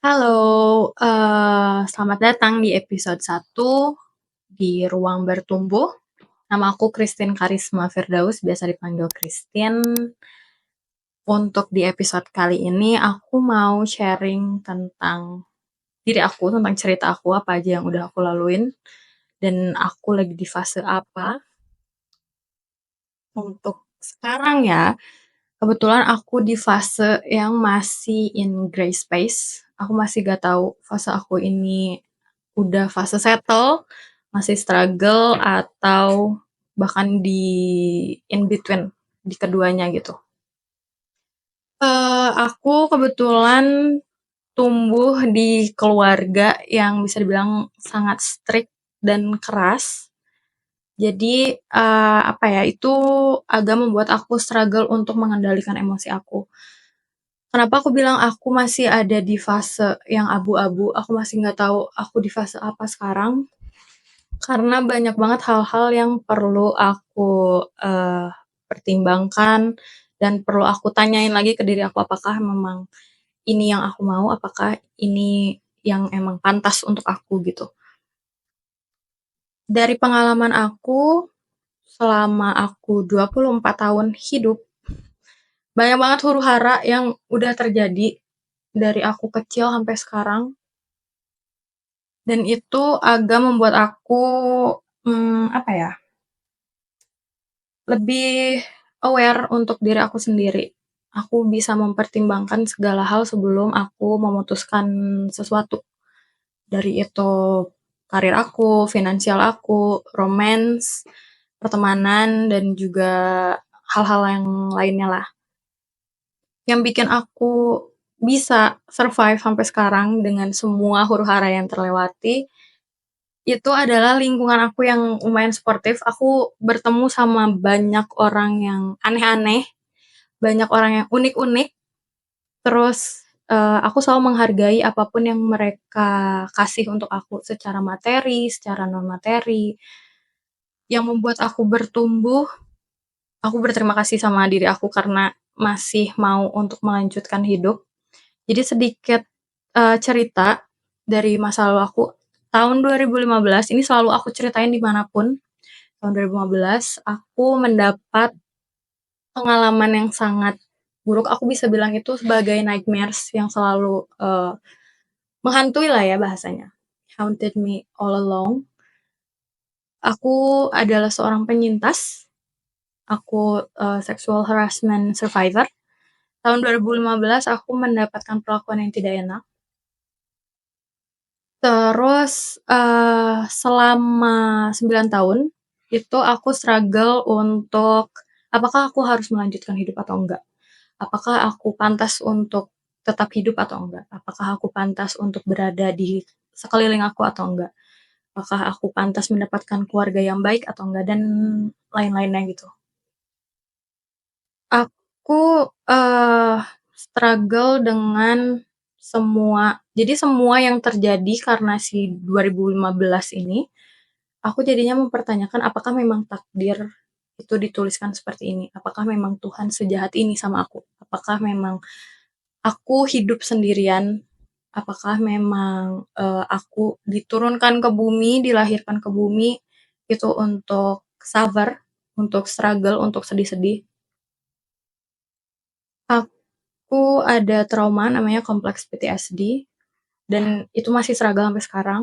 Halo, selamat datang di episode 1 di Ruang Bertumbuh. Nama aku Christine Karisma Firdaus, biasa dipanggil Christine. Untuk di episode kali ini aku mau sharing tentang diri aku, tentang cerita aku, apa aja yang udah aku laluin, dan aku lagi di fase apa. Untuk sekarang ya, kebetulan aku di fase yang masih in gray space. Aku masih gak tahu fase aku ini udah fase settle, masih struggle, atau bahkan di in between di keduanya gitu. Aku kebetulan tumbuh di keluarga yang bisa dibilang sangat strict dan keras. Jadi apa ya, itu agak membuat aku struggle untuk mengendalikan emosi aku. Kenapa aku bilang aku masih ada di fase yang abu-abu, aku masih nggak tahu aku di fase apa sekarang, karena banyak banget hal-hal yang perlu aku pertimbangkan dan perlu aku tanyain lagi ke diri aku, apakah memang ini yang aku mau, apakah ini yang emang pantas untuk aku gitu. Dari pengalaman aku, selama aku 24 tahun hidup, banyak banget huru-hara yang udah terjadi dari aku kecil sampai sekarang, dan itu agak membuat aku, apa ya, lebih aware untuk diri aku sendiri. Aku bisa mempertimbangkan segala hal sebelum aku memutuskan sesuatu. Dari itu karir aku, finansial aku, romance, pertemanan, dan juga hal-hal yang lainnya lah. Yang bikin aku bisa survive sampai sekarang dengan semua huru-hara yang terlewati, itu adalah lingkungan aku yang lumayan sportif. Aku bertemu sama banyak orang yang aneh-aneh, banyak orang yang unik-unik, terus aku selalu menghargai apapun yang mereka kasih untuk aku secara materi, secara non materi, yang membuat aku bertumbuh. Aku berterima kasih sama diri aku karena masih mau untuk melanjutkan hidup. Jadi sedikit cerita dari masa lalu aku. Tahun 2015 ini selalu aku ceritain dimanapun. Tahun 2015 aku mendapat pengalaman yang sangat buruk. Aku bisa bilang itu sebagai nightmares yang selalu menghantui lah ya bahasanya. Haunted me all along. Aku adalah seorang penyintas. Aku sexual harassment survivor. Tahun 2015 aku mendapatkan perlakuan yang tidak enak. Terus selama 9 tahun itu aku struggle untuk apakah aku harus melanjutkan hidup atau enggak? Apakah aku pantas untuk tetap hidup atau enggak? Apakah aku pantas untuk berada di sekeliling aku atau enggak? Apakah aku pantas mendapatkan keluarga yang baik atau enggak, dan lain-lainnya gitu. Aku struggle dengan semua yang terjadi karena si 2015 ini, aku jadinya mempertanyakan apakah memang takdir itu dituliskan seperti ini? Apakah memang Tuhan sejahat ini sama aku? Apakah memang aku hidup sendirian? Apakah memang aku diturunkan ke bumi, dilahirkan ke bumi itu untuk suffer, untuk struggle, untuk sedih-sedih? Aku ada trauma namanya kompleks PTSD, dan itu masih struggle sampai sekarang.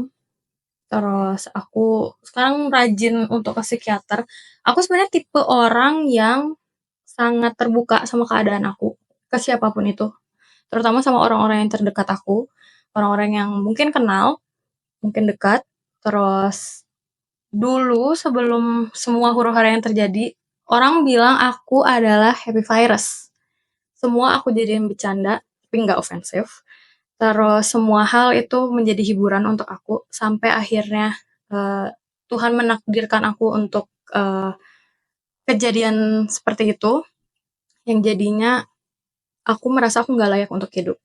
Terus aku sekarang rajin untuk ke psikiater. Aku sebenarnya tipe orang yang sangat terbuka sama keadaan aku, ke siapapun itu. Terutama sama orang-orang yang terdekat aku, orang-orang yang mungkin kenal, mungkin dekat. Terus dulu sebelum semua huru-hara yang terjadi, orang bilang aku adalah happy virus. Semua aku jadiin bercanda, tapi nggak ofensif. Terus semua hal itu menjadi hiburan untuk aku, sampai akhirnya Tuhan menakdirkan aku untuk kejadian seperti itu, yang jadinya aku merasa aku nggak layak untuk hidup.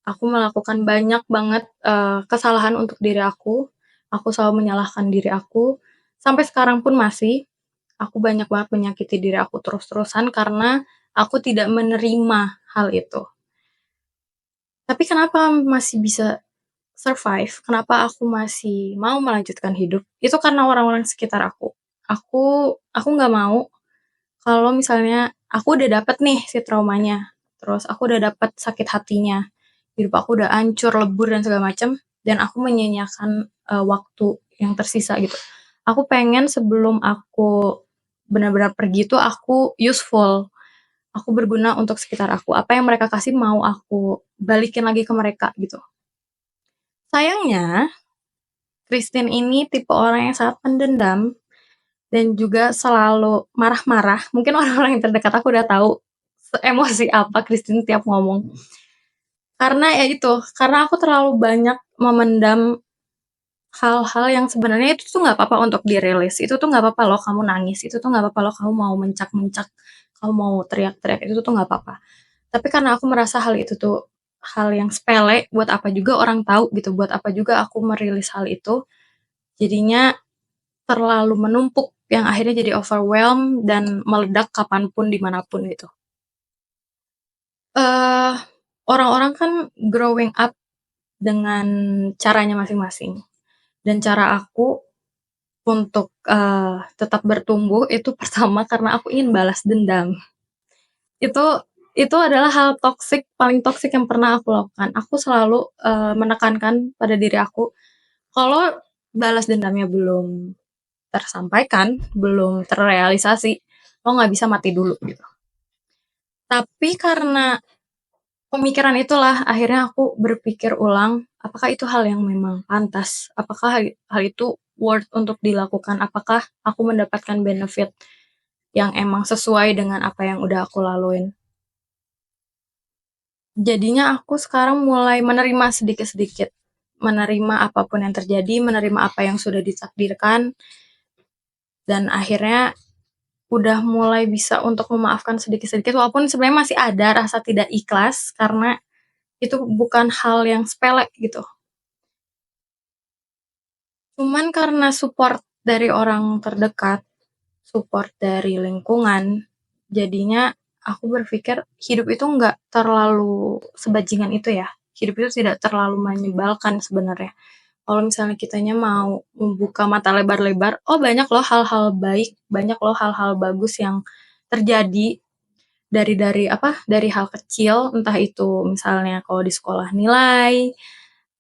Aku melakukan banyak banget kesalahan untuk diri aku. Aku selalu menyalahkan diri aku. Sampai sekarang pun masih. Aku banyak banget menyakiti diri aku terus-terusan karena aku tidak menerima hal itu. Tapi kenapa masih bisa survive, kenapa aku masih mau melanjutkan hidup, itu karena orang-orang sekitar aku. Aku nggak mau kalau misalnya aku udah dapet nih si traumanya, terus aku udah dapet sakit hatinya, hidup aku udah hancur, lebur dan segala macam, dan aku menyia-nyiakan, waktu yang tersisa gitu. Aku pengen sebelum aku benar-benar pergi tuh aku useful, aku berguna untuk sekitar aku, apa yang mereka kasih mau aku balikin lagi ke mereka gitu. Sayangnya, Christine ini tipe orang yang sangat pendendam dan juga selalu marah-marah. Mungkin orang-orang yang terdekat aku udah tahu emosi apa Christine tiap ngomong. Karena ya itu, karena aku terlalu banyak memendam hal-hal yang sebenarnya itu tuh nggak apa-apa untuk dirilis. Itu tuh nggak apa-apa loh kamu nangis. Itu tuh nggak apa-apa loh kamu mau mencak-mencak, kamu mau teriak-teriak. Itu tuh nggak apa-apa. Tapi karena aku merasa hal itu tuh hal yang sepele, buat apa juga orang tahu gitu. Buat apa juga aku merilis hal itu. Jadinya terlalu menumpuk yang akhirnya jadi overwhelmed dan meledak kapanpun dimanapun gitu. Eh Orang-orang kan growing up dengan caranya masing-masing. Dan cara aku untuk tetap bertumbuh itu pertama karena aku ingin balas dendam. Itu itu adalah hal toksik paling toksik yang pernah aku lakukan. Aku selalu menekankan pada diri aku kalau balas dendamnya belum tersampaikan, belum terrealisasi, lo nggak bisa mati dulu gitu. Tapi karena pemikiran itulah akhirnya aku berpikir ulang, apakah itu hal yang memang pantas? Apakah hal itu worth untuk dilakukan? Apakah aku mendapatkan benefit yang emang sesuai dengan apa yang udah aku laluin? Jadinya aku sekarang mulai menerima sedikit-sedikit, menerima apapun yang terjadi, menerima apa yang sudah ditakdirkan, dan akhirnya udah mulai bisa untuk memaafkan sedikit-sedikit walaupun sebenarnya masih ada rasa tidak ikhlas karena itu bukan hal yang sepele gitu. Cuman karena support dari orang terdekat, support dari lingkungan, jadinya aku berpikir hidup itu nggak terlalu sebajingan itu ya. Hidup itu tidak terlalu menyebalkan sebenarnya. Kalau misalnya kitanya mau membuka mata lebar-lebar, oh banyak loh hal-hal baik, banyak loh hal-hal bagus yang terjadi dari hal kecil, entah itu misalnya kalau di sekolah nilai,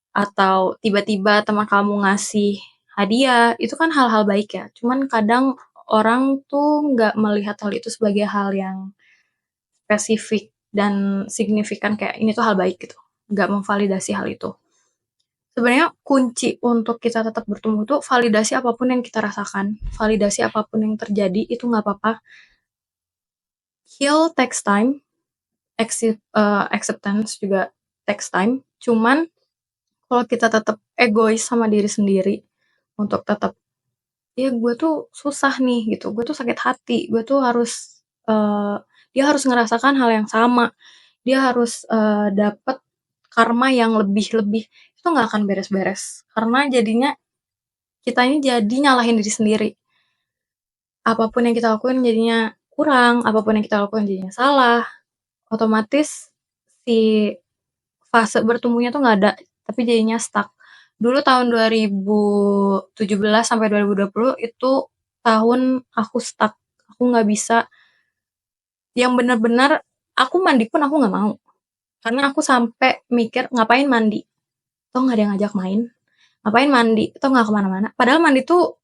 atau tiba-tiba teman kamu ngasih hadiah, itu kan hal-hal baik ya. Cuman kadang orang tuh nggak melihat hal itu sebagai hal yang spesifik dan signifikan kayak ini tuh hal baik gitu. Nggak memvalidasi hal itu. Sebenarnya kunci untuk kita tetap bertumbuh tuh validasi apapun yang kita rasakan, validasi apapun yang terjadi itu nggak apa-apa. Heal takes time, acceptance juga takes time. Cuman kalau kita tetap egois sama diri sendiri untuk tetap ya gue tuh susah nih gitu, gue tuh sakit hati, gue tuh harus dia harus ngerasakan hal yang sama, dia harus dapet karma yang lebih-lebih, itu nggak akan beres-beres. Karena jadinya kita ini jadi nyalahin diri sendiri. Apapun yang kita lakuin jadinya kurang, apapun yang kita lakuin jadinya salah. Otomatis si fase bertumbuhnya tuh nggak ada, tapi jadinya stuck. Dulu tahun 2017 sampai 2020 itu tahun aku stuck. Aku nggak bisa yang benar-benar aku mandi pun aku nggak mau. Karena aku sampai mikir ngapain mandi? Toh nggak ada yang ngajak main. Ngapain mandi? Toh nggak kemana-mana. Padahal mandi tuh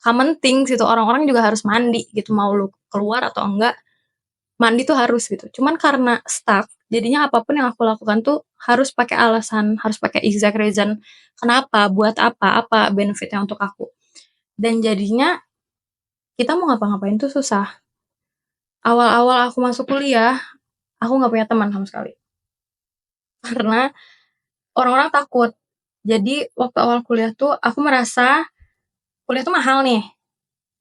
common things gitu. Orang-orang juga harus mandi gitu. Mau lu keluar atau enggak, mandi tuh harus gitu. Cuman karena stuck, jadinya apapun yang aku lakukan tuh harus pakai alasan, harus pakai exact reason. Kenapa? Buat apa? Apa benefitnya untuk aku? Dan jadinya kita mau ngapa-ngapain tuh susah. Awal-awal aku masuk kuliah, aku nggak punya teman sama sekali. Karena orang-orang takut. Jadi waktu awal kuliah tuh aku merasa kuliah tuh mahal nih.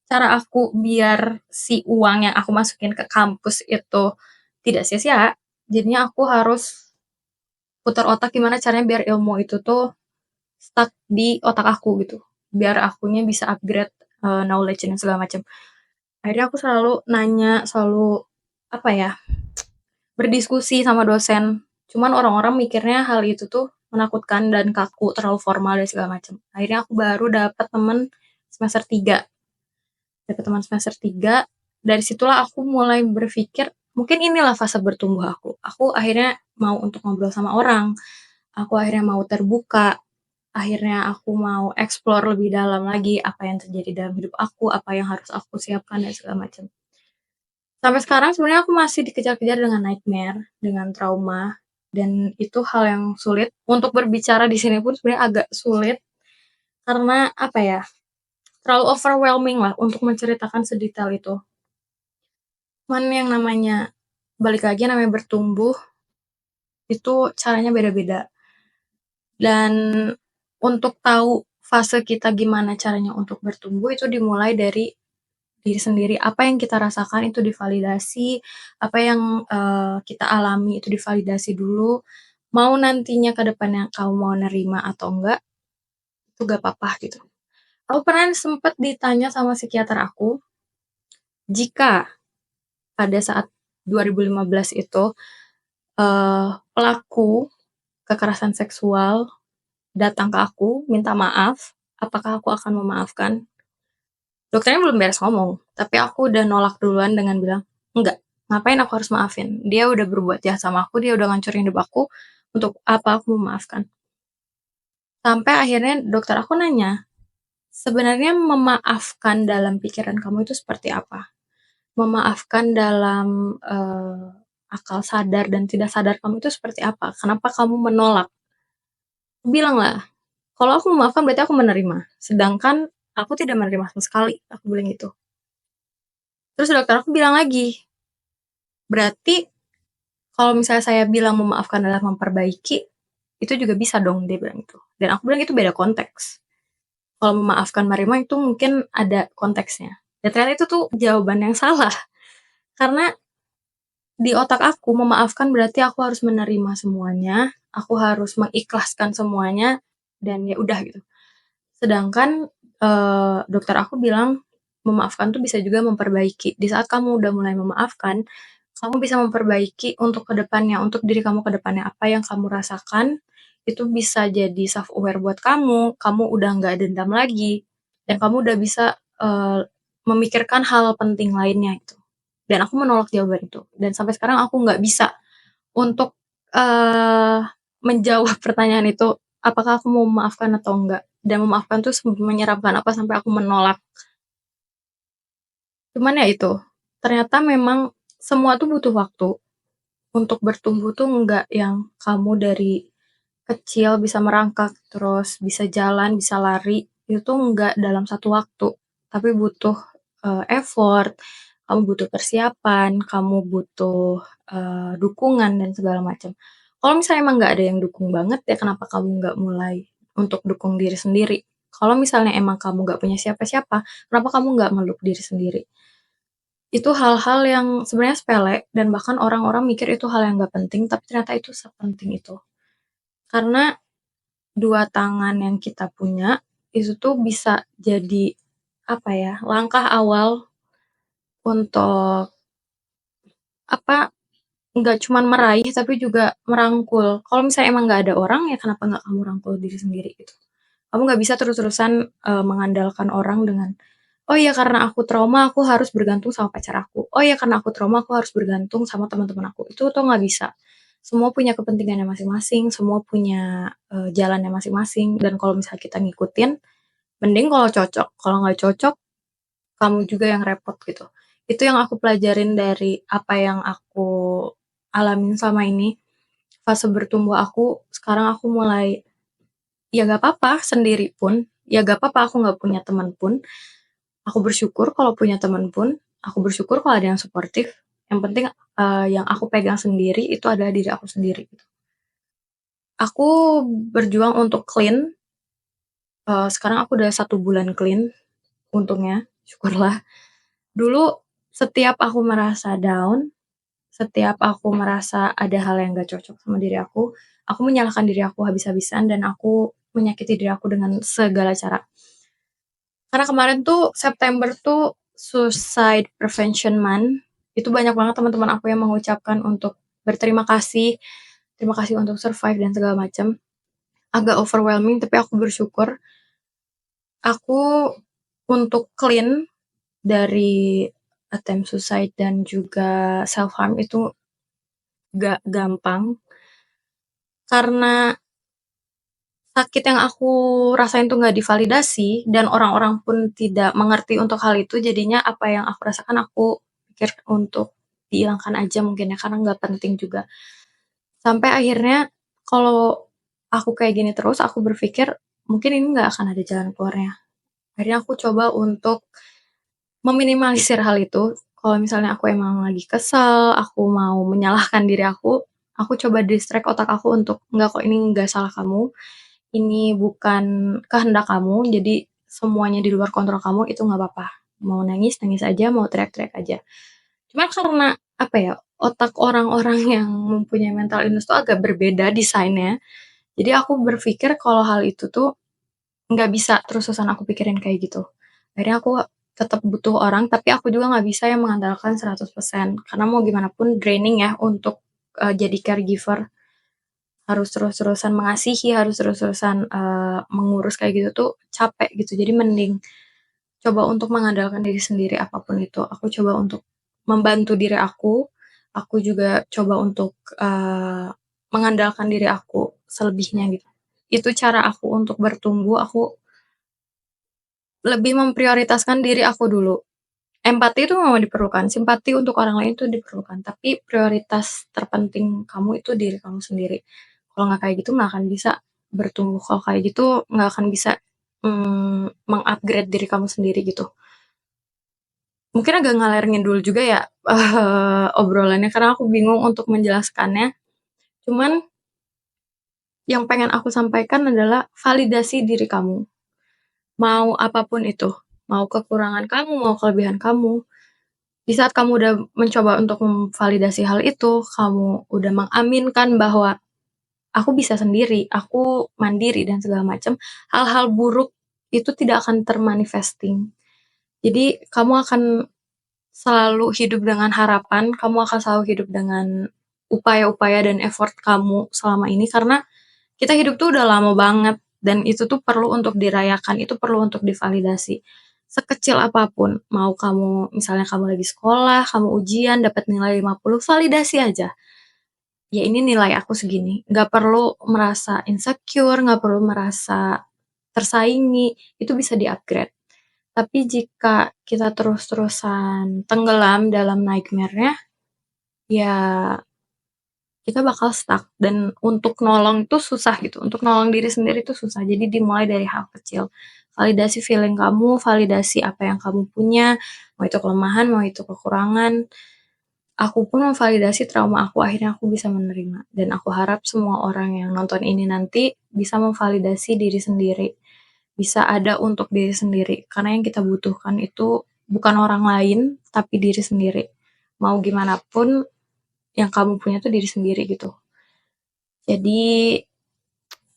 Cara aku biar si uang yang aku masukin ke kampus itu tidak sia-sia, jadinya aku harus putar otak gimana caranya biar ilmu itu tuh stuck di otak aku gitu. Biar akunya bisa upgrade knowledge dan segala macam. Akhirnya aku selalu nanya, selalu apa ya, berdiskusi sama dosen. Cuman orang-orang mikirnya hal itu tuh menakutkan dan kaku, terlalu formal dan segala macam. Akhirnya aku baru dapet temen semester 3, dapet teman semester 3. Dari situlah aku mulai berpikir, mungkin inilah fase bertumbuh aku. Aku akhirnya mau untuk ngobrol sama orang, aku akhirnya mau terbuka, akhirnya aku mau explore lebih dalam lagi apa yang terjadi dalam hidup aku, apa yang harus aku siapkan dan segala macam. Sampai sekarang sebenarnya aku masih dikejar-kejar dengan nightmare, dengan trauma, dan itu hal yang sulit untuk berbicara di sini pun sebenarnya agak sulit karena apa ya, terlalu overwhelming lah untuk menceritakan sedetail itu. Cuman yang namanya balik lagi namanya bertumbuh itu caranya beda-beda. Dan untuk tahu fase kita gimana caranya untuk bertumbuh itu dimulai dari diri sendiri. Apa yang kita rasakan itu divalidasi, apa yang kita alami itu divalidasi dulu. Mau nantinya ke depannya kamu mau nerima atau enggak, itu gak apa-apa gitu. Aku pernah sempet ditanya sama psikiater aku, jika pada saat 2015 itu pelaku kekerasan seksual datang ke aku minta maaf, apakah aku akan memaafkan? Dokternya belum beres ngomong, tapi aku udah nolak duluan dengan bilang, "Enggak, ngapain aku harus maafin? Dia udah berbuat jahat sama aku, dia udah ngancurin hidup aku, untuk apa aku memaafkan?" Sampai akhirnya dokter aku nanya, "Sebenarnya memaafkan dalam pikiran kamu itu seperti apa? Memaafkan dalam, akal sadar dan tidak sadar kamu itu seperti apa? Kenapa kamu menolak?" Aku bilang lah, "Kalau aku memaafkan berarti aku menerima, sedangkan aku tidak menerima sama sekali," aku bilang gitu. Terus dokter aku bilang lagi, "Berarti kalau misalnya saya bilang memaafkan adalah memperbaiki, itu juga bisa dong," dia bilang gitu. Dan aku bilang itu beda konteks. Kalau memaafkan menerima itu mungkin ada konteksnya. Dan ternyata itu tuh jawaban yang salah. Karena di otak aku memaafkan berarti aku harus menerima semuanya, aku harus mengikhlaskan semuanya, dan ya udah gitu. Sedangkan dokter aku bilang memaafkan tuh bisa juga memperbaiki. Di saat kamu udah mulai memaafkan, kamu bisa memperbaiki untuk kedepannya, untuk diri kamu kedepannya apa yang kamu rasakan itu bisa jadi self aware buat kamu udah nggak dendam lagi, dan kamu udah bisa memikirkan hal penting lainnya itu. Dan aku menolak jawaban itu. Dan sampai sekarang aku nggak bisa untuk menjawab pertanyaan itu, apakah aku mau memaafkan atau enggak. Dan memaafkan tuh menyeramkan apa sampai aku menolak. Cuman ya itu, ternyata memang semua tuh butuh waktu. Untuk bertumbuh tuh enggak yang kamu dari kecil bisa merangkak, terus bisa jalan, bisa lari, itu tuh enggak dalam satu waktu. Tapi butuh effort, kamu butuh persiapan, kamu butuh dukungan dan segala macam. Kalau misalnya emang nggak ada yang dukung banget ya kenapa kamu nggak mulai untuk dukung diri sendiri? Kalau misalnya emang kamu nggak punya siapa-siapa, kenapa kamu nggak meluk diri sendiri? Itu hal-hal yang sebenarnya sepele dan bahkan orang-orang mikir itu hal yang nggak penting, tapi ternyata itu sepenting itu. Karena 2 tangan yang kita punya, itu tuh bisa jadi, apa ya, langkah awal untuk, apa, nggak cuman meraih tapi juga merangkul. Kalau misalnya emang nggak ada orang, ya kenapa nggak kamu rangkul diri sendiri gitu. Kamu nggak bisa terus-terusan, mengandalkan orang dengan, "Oh iya karena aku trauma aku harus bergantung sama pacar aku. Oh iya karena aku trauma aku harus bergantung sama teman-teman aku." Itu tuh nggak bisa. Semua punya kepentingannya masing-masing, semua punya, jalannya masing-masing, dan kalau misalnya kita ngikutin, mending kalau cocok. Kalau nggak cocok, kamu juga yang repot gitu. Itu yang aku pelajarin dari apa yang aku alamin selama ini. Fase bertumbuh aku, sekarang aku mulai, ya gak apa-apa sendiri pun, ya gak apa-apa aku gak punya teman pun, aku bersyukur kalau punya teman pun, aku bersyukur kalau ada yang suportif, yang penting, yang aku pegang sendiri itu adalah diri aku sendiri gitu. Aku berjuang untuk clean, sekarang aku udah 1 bulan clean untungnya, syukurlah. Dulu setiap aku merasa down, setiap aku merasa ada hal yang gak cocok sama diri aku menyalahkan diri aku habis-habisan dan aku menyakiti diri aku dengan segala cara. Karena kemarin tuh September tuh Suicide Prevention Month, itu banyak banget teman-teman aku yang mengucapkan untuk berterima kasih terima kasih untuk survive dan segala macam. Agak overwhelming tapi aku bersyukur aku untuk clean dari attempt suicide dan juga self harm itu gak gampang karena sakit yang aku rasain tuh gak divalidasi dan orang-orang pun tidak mengerti untuk hal itu, jadinya apa yang aku rasakan aku pikir untuk dihilangkan aja mungkin ya, karena gak penting juga. Sampai akhirnya kalau aku kayak gini terus, aku berpikir mungkin ini gak akan ada jalan keluarnya. Akhirnya aku coba untuk meminimalisir hal itu. Kalau misalnya aku emang lagi kesel, aku mau menyalahkan diri aku coba distract otak aku untuk enggak kok, ini enggak salah kamu, ini bukan kehendak kamu, jadi semuanya di luar kontrol kamu, itu nggak apa-apa. Mau nangis, nangis aja, mau teriak-teriak aja. Cuma karena, apa ya, otak orang-orang yang mempunyai mental illness tuh agak berbeda desainnya, jadi aku berpikir kalau hal itu tuh nggak bisa terus-terusan aku pikirin kayak gitu. Akhirnya aku tetap butuh orang, tapi aku juga nggak bisa yang mengandalkan 100%, karena mau gimana pun draining ya untuk jadi caregiver. Harus terus-terusan mengasihi, harus terus-terusan mengurus kayak gitu tuh capek gitu. Jadi mending coba untuk mengandalkan diri sendiri apapun itu. Aku coba untuk membantu diri aku juga coba untuk mengandalkan diri aku selebihnya gitu. Itu cara aku untuk bertumbuh, aku lebih memprioritaskan diri aku dulu. Empati itu memang diperlukan, simpati untuk orang lain itu diperlukan, tapi prioritas terpenting kamu itu diri kamu sendiri. Kalau nggak kayak gitu nggak akan bisa bertumbuh, kalau kayak gitu nggak akan bisa mengupgrade diri kamu sendiri gitu. Mungkin agak ngalir ngidul juga ya obrolannya karena aku bingung untuk menjelaskannya. Cuman yang pengen aku sampaikan adalah validasi diri kamu. Mau apapun itu, mau kekurangan kamu, mau kelebihan kamu. Di saat kamu udah mencoba untuk memvalidasi hal itu, kamu udah mengaminkan bahwa aku bisa sendiri, aku mandiri dan segala macam, hal-hal buruk itu tidak akan termanifesting. Jadi kamu akan selalu hidup dengan harapan, kamu akan selalu hidup dengan upaya-upaya dan effort kamu selama ini karena kita hidup tuh udah lama banget dan itu tuh perlu untuk dirayakan, itu perlu untuk divalidasi. Sekecil apapun, mau kamu misalnya kamu lagi sekolah, kamu ujian dapat nilai 50, validasi aja. Ya ini nilai aku segini. Nggak perlu merasa insecure, nggak perlu merasa tersaingi, itu bisa di-upgrade. Tapi jika kita terus-terusan tenggelam dalam nightmare-nya, ya kita bakal stuck dan untuk nolong itu susah gitu, untuk nolong diri sendiri itu susah. Jadi dimulai dari hal kecil. Validasi feeling kamu, validasi apa yang kamu punya, mau itu kelemahan, mau itu kekurangan. Aku pun memvalidasi trauma aku, akhirnya aku bisa menerima. Dan aku harap semua orang yang nonton ini nanti bisa memvalidasi diri sendiri. Bisa ada untuk diri sendiri. Karena yang kita butuhkan itu bukan orang lain, tapi diri sendiri. Mau gimana pun yang kamu punya tuh diri sendiri gitu. Jadi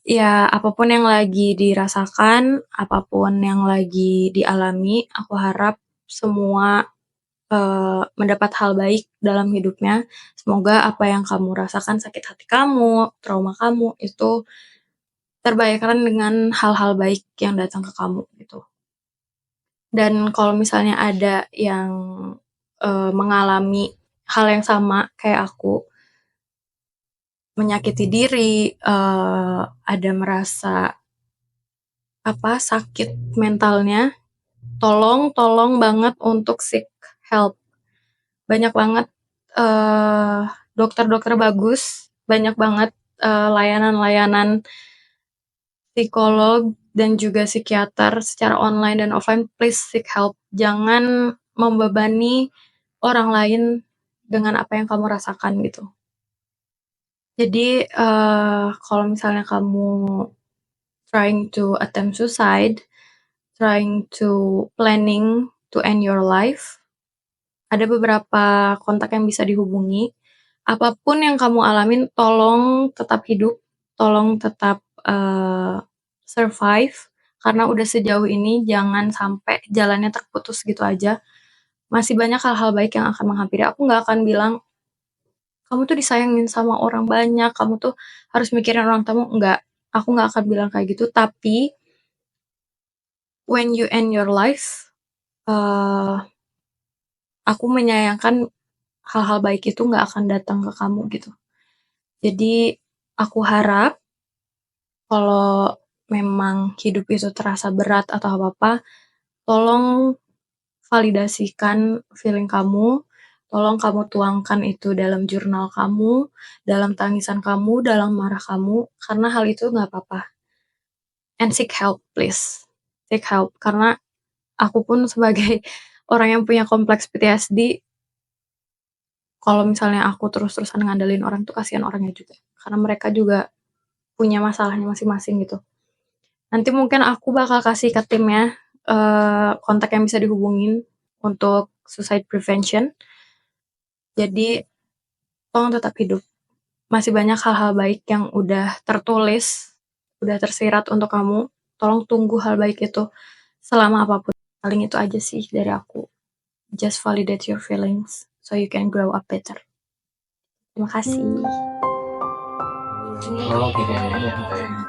ya apapun yang lagi dirasakan, apapun yang lagi dialami, aku harap semua mendapat hal baik dalam hidupnya. Semoga apa yang kamu rasakan, sakit hati kamu, trauma kamu, itu terbayarkan dengan hal-hal baik yang datang ke kamu gitu. Dan kalau misalnya ada yang mengalami hal yang sama kayak aku, menyakiti diri, ada merasa sakit mentalnya, tolong banget untuk seek help. Banyak banget dokter-dokter bagus, banyak banget layanan-layanan psikolog dan juga psikiater secara online dan offline. Please seek help. Jangan membebani orang lain dengan apa yang kamu rasakan gitu. Jadi kalau misalnya kamu trying to attempt suicide, trying to planning to end your life, ada beberapa kontak yang bisa dihubungi. Apapun yang kamu alamin, tolong tetap hidup, tolong tetap survive, karena udah sejauh ini jangan sampai jalannya terputus gitu aja. Masih banyak hal-hal baik yang akan menghampiri. Aku nggak akan bilang kamu tuh disayangin sama orang banyak, kamu tuh harus mikirin orang tamu, enggak, aku nggak akan bilang kayak gitu, tapi when you end your life, eee, aku menyayangkan hal-hal baik itu nggak akan datang ke kamu gitu. Jadi aku harap kalau memang hidup itu terasa berat atau apa-apa, tolong validasikan feeling kamu, tolong kamu tuangkan itu dalam jurnal kamu, dalam tangisan kamu, dalam marah kamu, karena hal itu nggak apa-apa. And seek help please, seek help. Karena aku pun sebagai orang yang punya kompleks PTSD, kalau misalnya aku terus-terusan ngandelin orang tuh kasihan orangnya juga, karena mereka juga punya masalahnya masing-masing gitu. Nanti mungkin aku bakal kasih ke tim ya, kontak yang bisa dihubungin untuk suicide prevention. Jadi tolong tetap hidup. Masih banyak hal-hal baik yang udah tertulis, udah tersirat untuk kamu. Tolong tunggu hal baik itu selama apapun. Paling itu aja sih dari aku. Just validate your feelings so you can grow up better. Terima kasih. Oh, gitu ya.